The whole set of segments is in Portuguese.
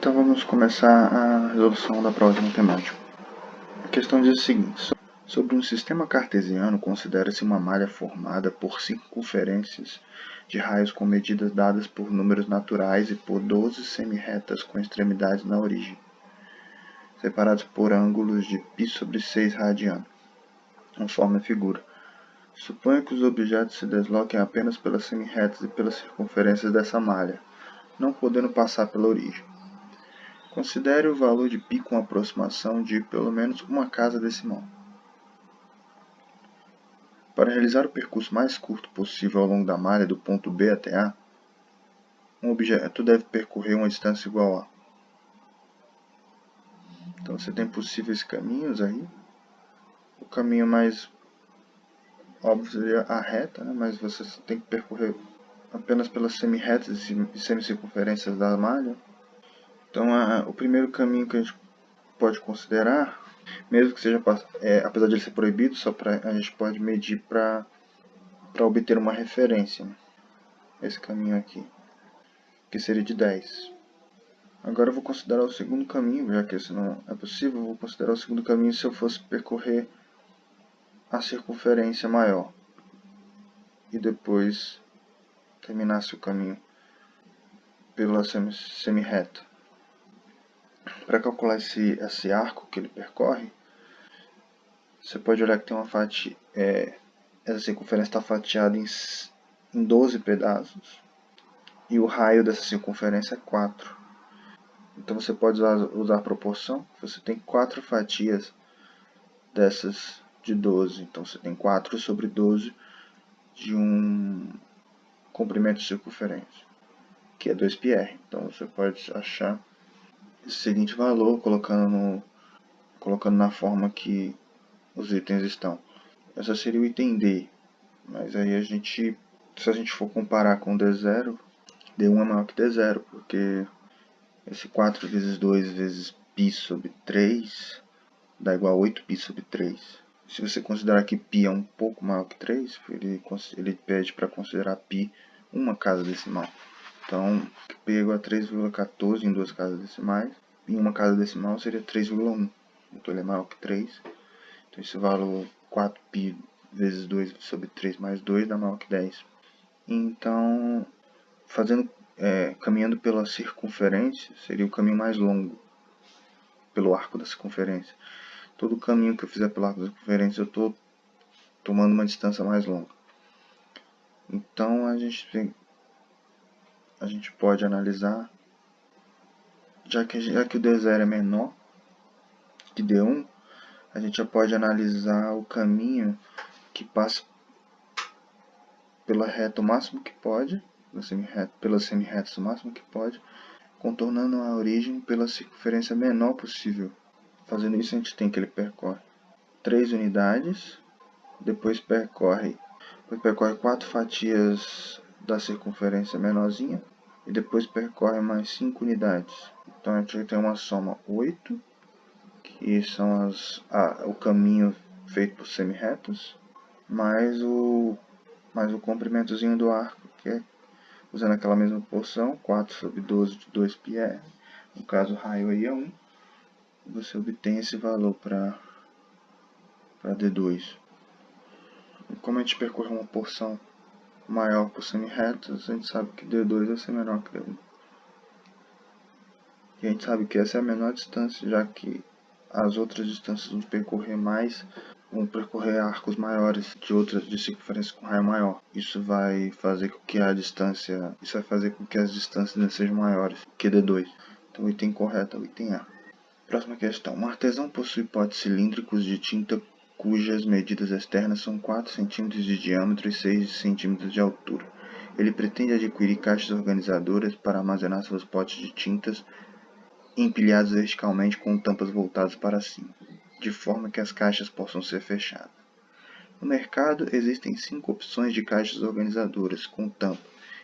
Então vamos começar a resolução da prova de matemática. A questão diz o seguinte: sobre um sistema cartesiano, considera-se uma malha formada por circunferências de raios com medidas dadas por números naturais e por 12 semi-retas com extremidades na origem, separados por ângulos de π/6 radiano, conforme a figura. Suponha que os objetos se desloquem apenas pelas semi-retas e pelas circunferências dessa malha, não podendo passar pela origem. Considere o valor de π com aproximação de pelo menos uma casa decimal. Para realizar o percurso mais curto possível ao longo da malha do ponto B até A, um objeto deve percorrer uma distância igual a. Então você tem possíveis caminhos aí. O caminho mais óbvio seria a reta, né? Mas você tem que percorrer apenas pelas semi-retas e semicircunferências da malha. Então o primeiro caminho que a gente pode considerar, mesmo que seja, apesar de ele ser proibido, a gente pode medir para obter uma referência. Esse caminho aqui, que seria de 10. Agora eu vou considerar o segundo caminho, já que esse não é possível, eu vou considerar o segundo caminho se eu fosse percorrer a circunferência maior e depois terminasse o caminho pela semi-reta. Para calcular esse arco que ele percorre, você pode olhar que tem uma fatia, essa circunferência está fatiada em 12 pedaços e o raio dessa circunferência é 4. Então você pode usar a proporção. Você tem 4 fatias dessas de 12. Então você tem 4 sobre 12 de um comprimento de circunferência, que é 2πr. Então você pode achar esse seguinte valor colocando na forma que os itens estão. Esse seria o item D. Mas aí se a gente for comparar com D0, D1 é maior que D0, porque esse 4 vezes 2 vezes π/3 dá igual a 8π/3. Se você considerar que π é um pouco maior que 3, ele pede para considerar π uma casa decimal. Então, π é igual a 3,14 em duas casas decimais. Em uma casa decimal seria 3,1. Então ele é maior que 3. Então esse valor 4π vezes 2/3 mais 2 dá maior que 10. Então, caminhando pela circunferência, seria o caminho mais longo, pelo arco da circunferência. Todo caminho que eu fizer pelo arco da circunferência, eu estou tomando uma distância mais longa. Então, a gente pode analisar, já que o D0 é menor que D1, a gente já pode analisar o caminho que passa pela reta o máximo que pode, pelas semi-retas o máximo que pode, contornando a origem pela circunferência menor possível. Fazendo isso, a gente tem que ele percorre 3 unidades, depois percorre 4 fatias da circunferência menorzinha, e depois percorre mais 5 unidades. Então a gente tem uma soma 8, que são o caminho feito por semi-retas, mais o comprimentozinho do arco, que é usando aquela mesma porção, 4/12 de 2πr, no caso o raio aí é 1, você obtém esse valor para D2. E como a gente percorreu uma porção maior por semi-retas, a gente sabe que D2 vai ser menor que D1. E a gente sabe que essa é a menor distância, já que as outras distâncias vão percorrer arcos maiores de circunferência com raio maior. Isso vai fazer com que as distâncias sejam maiores que D2. Então o item correto é o item A. Próxima questão. Um artesão possui potes cilíndricos de tinta cujas medidas externas são 4 cm de diâmetro e 6 cm de altura. Ele pretende adquirir caixas organizadoras para armazenar seus potes de tintas empilhados verticalmente com tampas voltadas para cima, de forma que as caixas possam ser fechadas. No mercado, existem 5 opções de caixas organizadoras com tampa,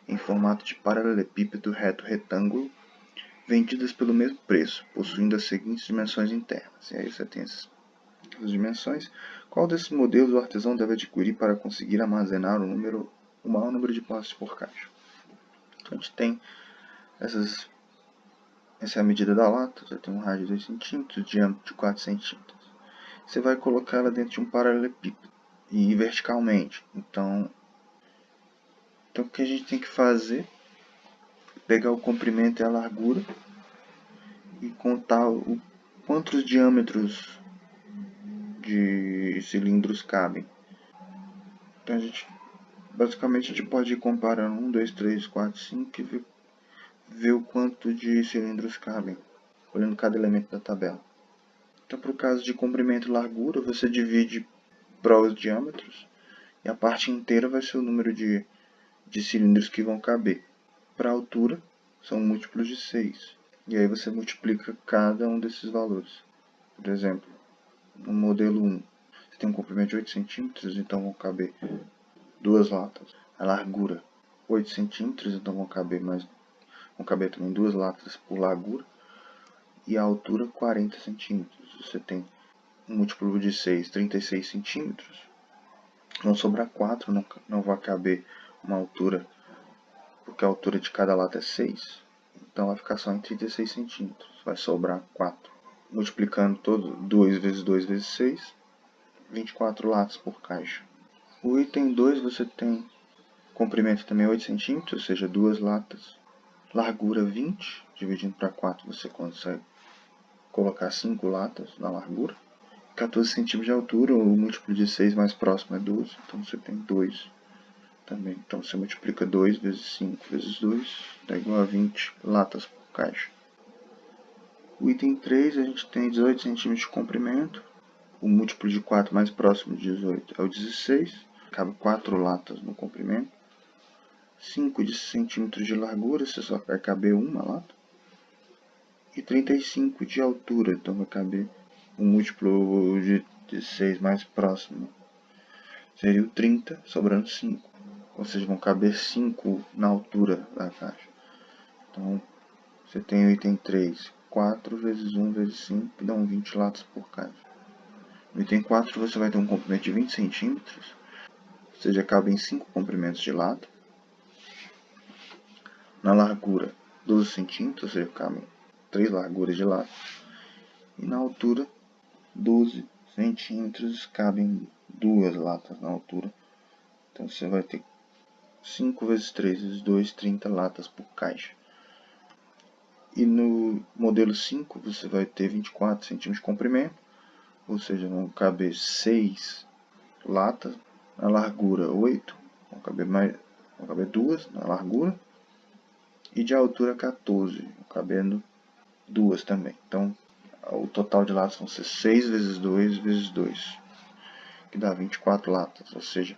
em formato de paralelepípedo reto-retângulo, vendidas pelo mesmo preço, possuindo as seguintes dimensões internas. E aí você tem essas dimensões. Qual desses modelos o artesão deve adquirir para conseguir armazenar o maior número de potes por caixa? Então a gente tem essas Essa é a medida da lata, você tem um rádio de 2 centímetros, diâmetro de 4 centímetros. Você vai colocar ela dentro de um paralelepípedo e verticalmente. Então o que a gente tem que fazer é pegar o comprimento e a largura e contar quantos diâmetros de cilindros cabem. Então basicamente a gente pode ir comparando 1, 2, 3, 4, 5 e ver o quanto de cilindros cabem, olhando cada elemento da tabela. Então, para o caso de comprimento e largura, você divide para os diâmetros e a parte inteira vai ser o número de cilindros que vão caber. Para a altura, são múltiplos de 6. E aí você multiplica cada um desses valores. Por exemplo, no modelo 1, você tem um comprimento de 8 centímetros, então vão caber 2 latas. A largura, 8 centímetros, então vão caber também 2 latas por largura. E a altura, 40 centímetros. Você tem um múltiplo de 6, 36 centímetros. Vão sobrar 4, não vai caber uma altura, porque a altura de cada lata é 6. Então vai ficar só em 36 centímetros. Vai sobrar 4. Multiplicando todo 2 vezes 2 vezes 6, 24 latas por caixa. O item 2 você tem comprimento também 8 centímetros, ou seja, 2 latas. Largura 20, dividindo para 4 você consegue colocar 5 latas na largura. 14 centímetros de altura, o múltiplo de 6 mais próximo é 12, então você tem 2 também. Então você multiplica 2 vezes 5 vezes 2, dá igual a 20 latas por caixa. O item 3 a gente tem 18 centímetros de comprimento, o múltiplo de 4 mais próximo de 18 é o 16, cabe 4 latas no comprimento. 5 centímetros de largura, você só vai caber uma lata. E 35 de altura, então vai caber um múltiplo de 6 mais próximo. Seria o 30, sobrando 5. Ou seja, vão caber 5 na altura da caixa. Então, você tem o item 3, 4 vezes 1 vezes 5, que dão 20 latas por caixa. No item 4, você vai ter um comprimento de 20 centímetros, ou seja, cabem 5 comprimentos de lata. Na largura, 12 centímetros, ou seja, cabem 3 larguras de lata. E na altura, 12 centímetros, cabem 2 latas na altura. Então você vai ter 5 vezes 3 vezes 2, 30 latas por caixa. E no modelo 5 você vai ter 24 centímetros de comprimento, ou seja, vão caber 6 latas. Na largura 8, vão caber 2 na largura. E de altura 14, cabendo 2 também. Então o total de latas vão ser 6 vezes 2 vezes 2, que dá 24 latas, ou seja,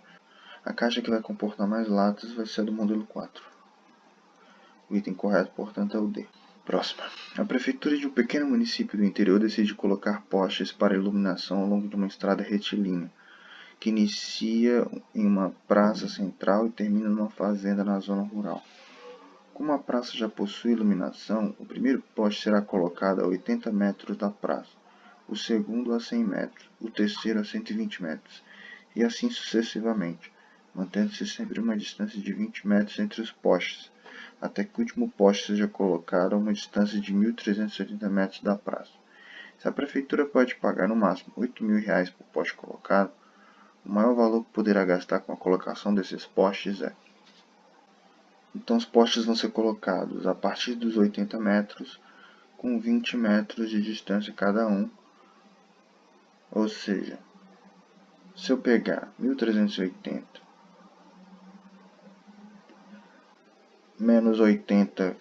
a caixa que vai comportar mais latas vai ser a do modelo 4. O item correto, portanto, é o D. Próxima. A prefeitura de um pequeno município do interior decide colocar postes para iluminação ao longo de uma estrada retilínea, que inicia em uma praça central e termina numa fazenda na zona rural. Como a praça já possui iluminação, o primeiro poste será colocado a 80 metros da praça, o segundo a 100 metros, o terceiro a 120 metros, e assim sucessivamente, mantendo-se sempre uma distância de 20 metros entre os postes, até que o último poste seja colocado a uma distância de 1.380 metros da praça. Se a prefeitura pode pagar no máximo R$ 8.000 por poste colocado, o maior valor que poderá gastar com a colocação desses postes é... Então os postes vão ser colocados a partir dos 80 metros, com 20 metros de distância cada um. Ou seja, se eu pegar 1.380 menos 80,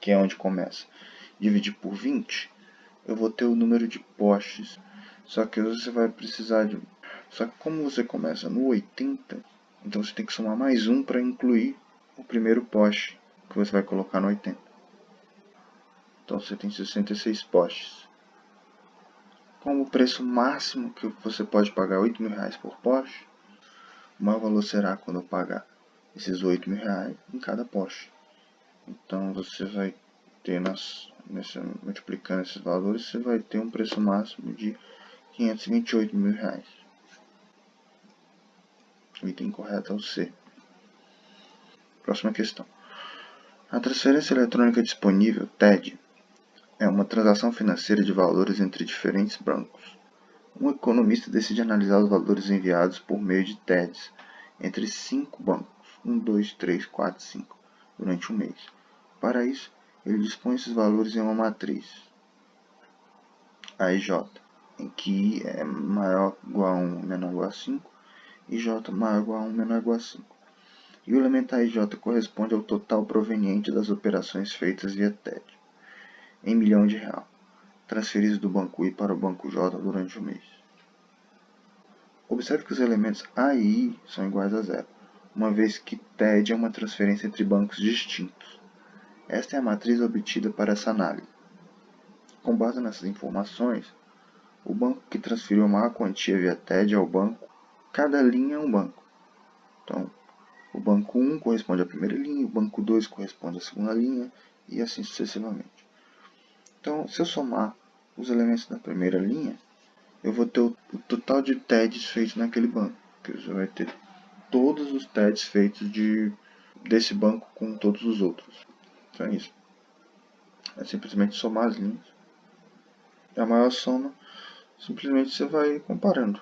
que é onde começa, dividir por 20, eu vou ter o número de postes. Só que você vai precisar de... Só que como você começa no 80, então você tem que somar mais um para incluir o primeiro poste que você vai colocar no 80. Então você tem 66 postes. Como o preço máximo que você pode pagar é R$ 8.000 por poste, o maior valor será quando eu pagar esses R$ 8.000 em cada poste. Então você vai ter, multiplicando esses valores, você vai ter um preço máximo de R$ 528.000. O item correto é o C. Próxima questão. A transferência eletrônica disponível, TED, é uma transação financeira de valores entre diferentes bancos. Um economista decide analisar os valores enviados por meio de TEDs entre 5 bancos, 1, 2, 3, 4, 5, durante um mês. Para isso, ele dispõe esses valores em uma matriz, a e J, em que I é maior ou igual a 1, menor ou igual a 5, e J maior ou igual a 1, menor ou igual a 5. E o elemento a e J corresponde ao total proveniente das operações feitas via TED, em milhão de real, transferidos do banco I para o banco J durante o mês. Observe que os elementos A e I são iguais a zero, uma vez que TED é uma transferência entre bancos distintos. Esta é a matriz obtida para essa análise. Com base nessas informações, o banco que transferiu a maior quantia via TED ao banco, cada linha é um banco. Então, o banco 1 corresponde à primeira linha, o banco 2 corresponde à segunda linha, e assim sucessivamente. Então, se eu somar os elementos da primeira linha, eu vou ter o total de TEDs feitos naquele banco. Que você vai ter todos os TEDs feitos desse banco com todos os outros. Então é isso. É simplesmente somar as linhas. E a maior soma, simplesmente você vai comparando.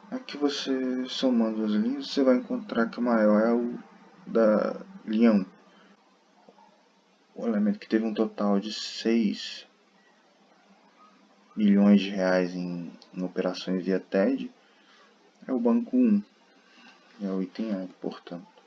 Aqui você, somando as linhas, você vai encontrar que o maior é o da linha 1. O elemento que teve um total de 6 milhões de reais em operações via TED é o banco 1. É o item A, portanto.